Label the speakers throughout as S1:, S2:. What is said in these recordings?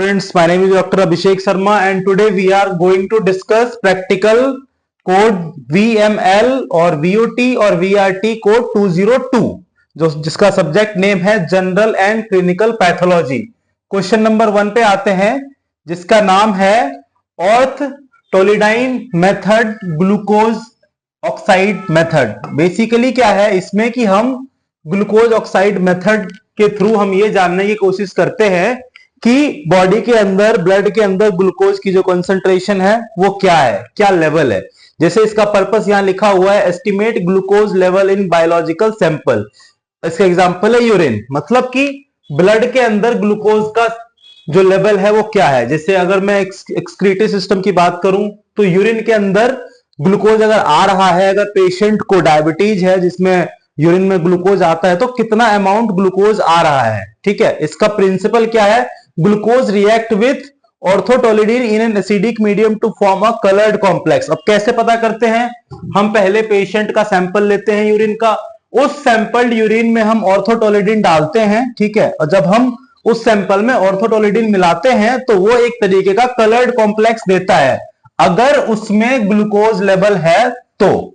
S1: Friends, my name is Dr. Abhishek Sharma and today we are going to discuss practical code VML और VOT और VRT code 202 जो जिसका subject name है general and clinical pathology. Question number 1 पे आते हैं जिसका नाम है orthotolidine method glucose oxide method. Basically क्या है इसमें कि हम ग्लूकोज ऑक्साइड मेथड के थ्रू हम ये जानने की कोशिश करते हैं कि बॉडी के अंदर ब्लड के अंदर ग्लूकोज की जो कंसंट्रेशन है वो क्या है, क्या लेवल है। जैसे इसका पर्पस यहां लिखा हुआ है estimate glucose level in biological sample. इसका एग्जांपल है यूरिन, मतलब कि ब्लड के अंदर ग्लूकोज का जो लेवल है वो क्या है। जैसे अगर मैं एक्सक्रीटरी सिस्टम की बात करूं तो यूरिन के अंदर ग्लूकोज अगर आ रहा है, अगर पेशेंट को डायबिटीज है जिसमें यूरिन में ग्लूकोज आता है तो कितना अमाउंट ग्लूकोज आ रहा है। ठीक है, इसका प्रिंसिपल क्या है, glucose react with orthotolidine in an acidic medium to form a coloured complex. अब कैसे पता करते हैं, हम पहले पेशेंट का सैंपल लेते हैं यूरिन का, उस सैंपल्ड यूरिन में हम ऑर्थोटोलिडीन डालते हैं। ठीक है, और जब हम उस सैंपल में ऑर्थोटोलिडीन मिलाते हैं तो वो एक तरीके का कलर्ड कॉम्प्लेक्स देता है अगर उसमें ग्लूकोज लेवल है तो।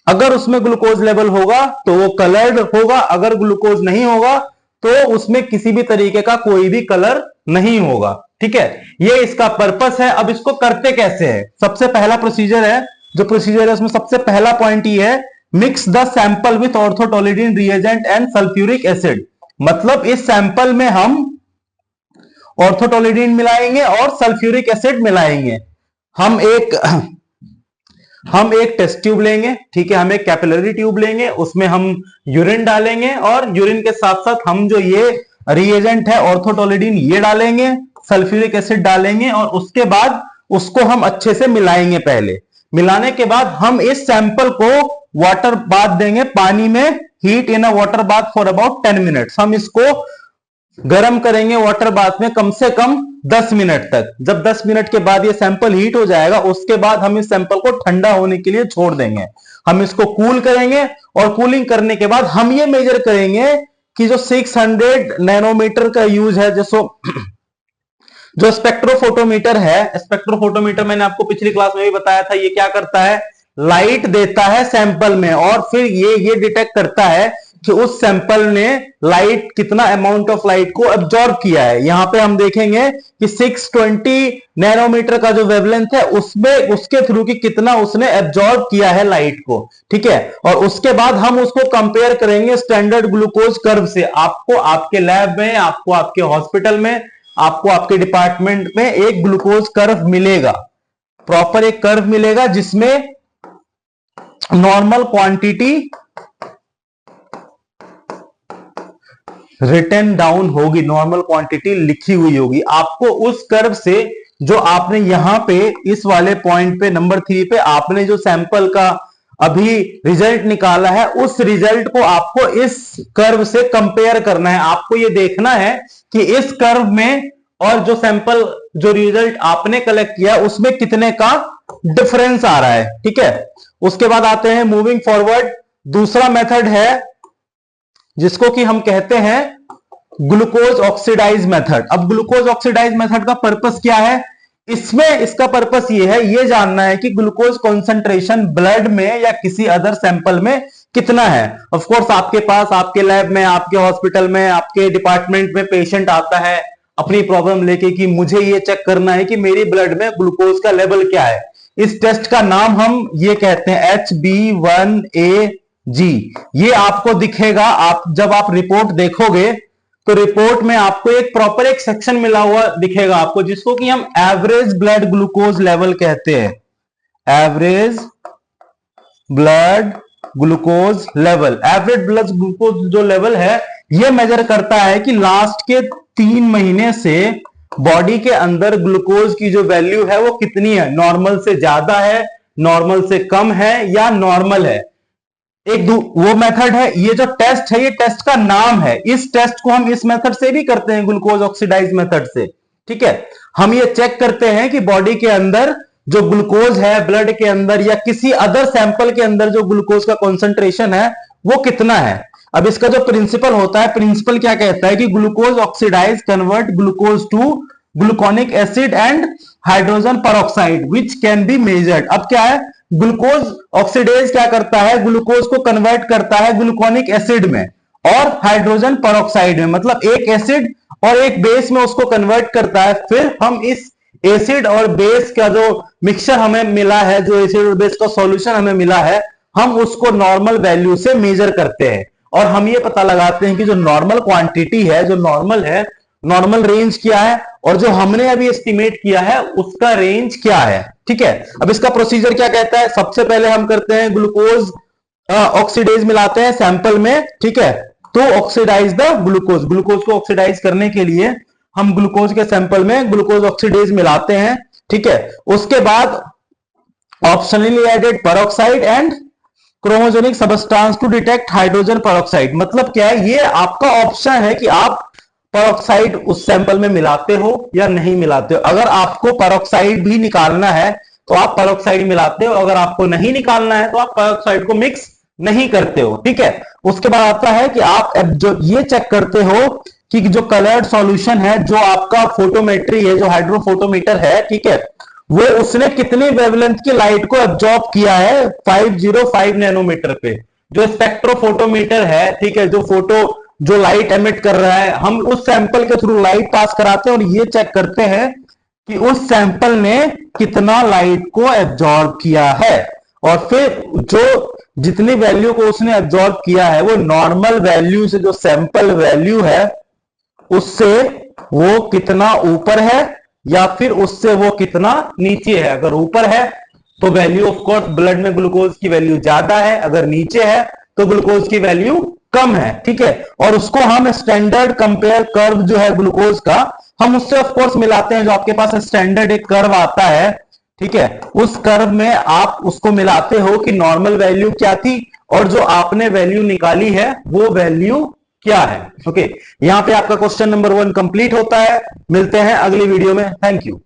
S1: अगर उसमें ग्लूकोज लेवल होगा तो वो कलर्ड होगा, अगर ग्लूकोज नहीं होगा तो उसमें किसी भी तरीके का कोई भी कलर नहीं होगा। ठीक है, ये इसका पर्पस है। अब इसको करते कैसे है, सबसे पहला प्रोसीजर है, जो प्रोसीजर है उसमें सबसे पहला पॉइंट ये है, mix the sample with orthotolidine reagent and sulphuric acid. मतलब इस सैंपल में हम ऑर्थोटोलिडीन मिलाएंगे और सल्फ्यूरिक एसिड मिलाएंगे। हम एक टेस्ट ट्यूब लेंगे, ठीक है, हम एक कैपिलरी ट्यूब लेंगे, उसमें हम यूरिन डालेंगे और यूरिन के साथ साथ हम जो ये रिएजेंट है ऑर्थोटोलिडीन ये डालेंगे, सल्फ्यूरिक एसिड डालेंगे और उसके बाद उसको हम अच्छे से मिलाएंगे। पहले मिलाने के बाद हम इस सैंपल को वाटर बाथ देंगे, पानी में heat in a water bath for about 10 minutes. हम इसको गर्म करेंगे वाटर बाथ में कम से कम 10 मिनट तक। जब 10 मिनट के बाद ये सैंपल हीट हो जाएगा उसके बाद हम इस सैंपल को ठंडा होने के लिए छोड़ देंगे। हम इसको कूल करेंगे और कूलिंग करने के बाद हम ये मेजर करेंगे कि जो 600 नैनोमीटर का यूज है, जो स्पेक्ट्रोफोटोमीटर है, स्पेक्ट्रोफोटोमीटर मैंने आपको पिछली क्लास में भी बताया था, ये क्या करता है, लाइट देता है सैंपल में और फिर ये डिटेक्ट करता है कि उस सैंपल ने लाइट कितना अमाउंट ऑफ लाइट को एब्जॉर्ब किया है। यहां पे हम देखेंगे कि 620 नैनोमीटर का जो वेवलेंथ है उसमें उसके थ्रू की कितना उसने एब्जॉर्ब किया है लाइट को। ठीक है, और उसके बाद हम उसको कंपेयर करेंगे स्टैंडर्ड ग्लूकोज कर्व से। आपको आपके लैब में, आपको आपके हॉस्पिटल में, आपको आपके डिपार्टमेंट में एक ग्लूकोज कर्व मिलेगा, प्रॉपर एक कर्व मिलेगा जिसमें नॉर्मल क्वांटिटी रिटन डाउन होगी, नॉर्मल क्वांटिटी लिखी हुई होगी। आपको उस कर्व से जो आपने यहां पे इस वाले पॉइंट पे नंबर 3 पे आपने जो सैंपल का अभी रिजल्ट निकाला है उस रिजल्ट को आपको इस कर्व से कंपेयर करना है। आपको ये देखना है कि इस कर्व में और जो सैंपल जो रिजल्ट आपने कलेक्ट किया उसमें कितने का डिफरेंस आ रहा है। ठीक है, उसके बाद आते हैं मूविंग फॉरवर्ड, दूसरा मेथड है जिसको कि हम कहते हैं ग्लूकोज ऑक्सीडाइज मेथड। अब ग्लूकोज ऑक्सीडाइज मेथड का पर्पस क्या है, इसमें इसका पर्पस ये है, ये जानना है कि ग्लूकोज कॉन्सेंट्रेशन ब्लड में या किसी अदर सैंपल में कितना है। ऑफ कोर्स आपके पास, आपके लैब में, आपके हॉस्पिटल में, आपके डिपार्टमेंट में पेशेंट आता है अपनी प्रॉब्लम लेके कि मुझे ये चेक करना है कि मेरी ब्लड में ग्लूकोज का लेवल क्या है। इस टेस्ट का नाम हम ये कहते हैं HB1AG। ये आपको दिखेगा, आप जब आप रिपोर्ट देखोगे तो रिपोर्ट में आपको एक प्रॉपर एक सेक्शन मिला हुआ दिखेगा आपको जिसको कि हम एवरेज ब्लड ग्लूकोज लेवल कहते हैं। Average blood glucose level, average blood glucose जो लेवल है ये मेजर करता है कि लास्ट के 3 महीने से बॉडी के अंदर ग्लूकोज की जो वैल्यू है वो कितनी है, नॉर्मल से ज्यादा है, नॉर्मल से कम है या नॉर्मल है। एक वो मेथड है। ये जो टेस्ट है ये टेस्ट का नाम है, इस टेस्ट को हम इस मेथड से भी करते हैं, ग्लूकोज ऑक्सीडाइज मेथड से। ठीक है, हम ये चेक करते हैं कि बॉडी के अंदर जो ग्लूकोज है ब्लड के अंदर या किसी अदर सैंपल के अंदर जो ग्लूकोज का कॉन्सेंट्रेशन है वो कितना है। अब इसका जो प्रिंसिपल होता है, प्रिंसिपल क्या कहता है कि glucose oxidase convert glucose to gluconic acid and hydrogen peroxide which can be measured. अब क्या है, ग्लूकोज ऑक्सीडेज क्या करता है, ग्लूकोज को कन्वर्ट करता है ग्लूकोनिक एसिड में और हाइड्रोजन पेरोक्साइड में, मतलब एक एसिड और एक बेस में उसको कन्वर्ट करता है। फिर हम इस एसिड और बेस का जो मिक्सचर हमें मिला है, जो एसिड और बेस का सॉल्यूशन हमें मिला है, हम उसको नॉर्मल वैल्यू से मेजर करते हैं और हम ये पता लगाते हैं कि जो नॉर्मल क्वांटिटी है, जो नॉर्मल है, नॉर्मल रेंज क्या है और जो हमने अभी एस्टिमेट किया है उसका रेंज क्या है। ठीक है, अब इसका प्रोसीजर क्या कहता है, सबसे पहले हम करते हैं ग्लूकोज ऑक्सीडेज मिलाते हैं सैंपल में। ठीक है, तो ऑक्सीडाइज द ग्लूकोज, ग्लूकोज को ऑक्सीडाइज करने के लिए हम ग्लूकोज के सैंपल में ग्लूकोज ऑक्सीडेज मिलाते हैं। ठीक है, उसके बाद optionally added peroxide and chromogenic substance to detect hydrogen peroxide. मतलब क्या है, ये आपका ऑप्शन है कि आप पेरोक्साइड उस सैंपल में मिलाते हो या नहीं मिलाते हो। अगर आपको पेरोक्साइड भी निकालना है तो आप पेरोक्साइड मिलाते हो, अगर आपको नहीं निकालना है तो आप पेरोक्साइड को मिक्स नहीं करते हो। ठीक है, उसके बाद आता है कि आप जो ये चेक करते हो कि जो कलर्ड सॉल्यूशन है, जो आपका फोटोमेट्री है, जो हाइड्रोफोटोमीटर है, ठीक है, वो उसने कितनी वेवलेंथ की लाइट को एब्जॉर्ब किया है 505 नैनोमीटर पे। जो स्पेक्ट्रोफोटोमीटर है, ठीक है, जो फोटो जो लाइट एमिट कर रहा है, हम उस सैंपल के थ्रू लाइट पास कराते हैं और ये चेक करते हैं कि उस सैंपल ने कितना लाइट को एब्जॉर्ब किया है और फिर जो जितनी वैल्यू को उसने एब्जॉर्ब किया है वो नॉर्मल वैल्यू से, जो सैंपल वैल्यू है उससे वो कितना ऊपर है या फिर उससे वो कितना नीचे है। अगर ऊपर है तो वैल्यू ऑफ कोर्स ब्लड में ग्लूकोज की वैल्यू ज्यादा है, अगर नीचे है तो ग्लूकोज की वैल्यू कम है। ठीक है, और उसको हम स्टैंडर्ड कंपेयर कर्व जो है ग्लूकोज का, हम उससे ऑफ कोर्स मिलाते हैं। जो आपके पास स्टैंडर्ड एक कर्व आता है, ठीक है, उस कर्व में आप उसको मिलाते हो कि नॉर्मल वैल्यू क्या थी और जो आपने वैल्यू निकाली है वो वैल्यू क्या है। ओके, यहां पे आपका क्वेश्चन नंबर 1 कंप्लीट होता है। मिलते हैं अगली वीडियो में। Thank you.